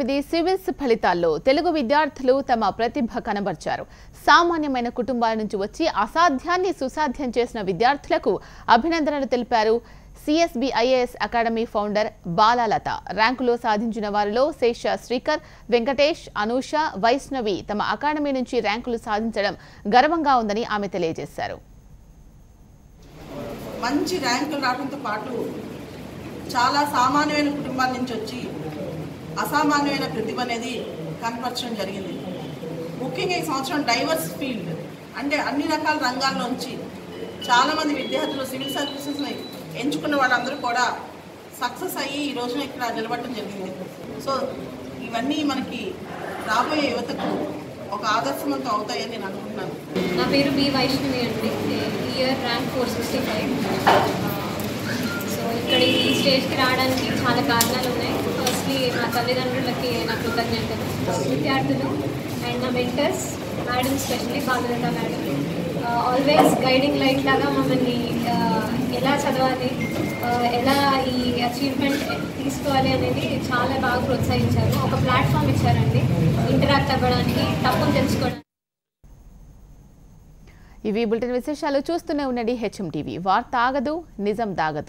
ఇది సివిల్స్ ఫలితాల్లో తెలుగు విద్యార్థులు తమ ప్రతిభ కనబర్చారు. సామాన్యమైన కుటుంబాల నుంచి వచ్చి అసాధ్యాన్ని సుసాధ్యం చేసిన విద్యార్థులకు అభినందనలు తెలిపారు. CSB IAS academy founder Balalatha. ర్యాంకులో సాధించిన వారిలో శేష శ్రీకర్, వెంకటేష్, అనూష, వైష్ణవి తమ అకాడమీ నుంచి ర్యాంకులు సాధించడం గర్వంగా ఉందని ఆమె తెలియజేశారు. మంచి ర్యాంకులు రావడంతో పాటు చాలా సామాన్యమైన కుటుంబాల నుంచి వచ్చి అసామాన్యమైన ప్రతిభ అనేది కనపరచడం జరిగింది. ముఖ్యంగా ఈ సంవత్సరం డైవర్స్ ఫీల్డ్ అంటే అన్ని రకాల రంగాల్లోంచి చాలామంది విద్యార్థులు సివిల్ సర్వీసెస్ని ఎంచుకున్న వాళ్ళందరూ కూడా సక్సెస్ అయ్యి ఈ రోజున ఇక్కడ నిలబడటం జరిగింది. సో ఇవన్నీ మనకి రాబోయే యువతకు ఒక ఆదర్శవంతం అవుతాయని నేను అనుకుంటున్నాను. నా పేరు బి వైష్ణవి అండి. Year rank 465. సో ఇక్కడ ఈ స్టేజ్కి రావడానికి చాలా కారణాలు ఉన్నాయి. ఫస్ట్లీ మా తల్లిదండ్రులకి నా కృతజ్ఞతలు, విద్యార్థులు అండ్ నా mentors, madam specially Balalatha madam. Always guiding light లాగా మమ్మల్ని ఎలా చదవాలి, ఎలా ఈ అచీవ్మెంట్ తీసుకోవాలి అనేది చాలా బాగా ప్రోత్సహించారు. ఒక ప్లాట్ఫామ్ ఇచ్చారండి ఇంటరాక్ట్ అవ్వడానికి, తప్పును తెలుసుకోవడానికి. ఇవి బులెటిన్ విశేషాలు. చూస్తూనే ఉండండి హెచ్ఎం టీవీ. వార్త ఆగదు, నిజం దాగదు.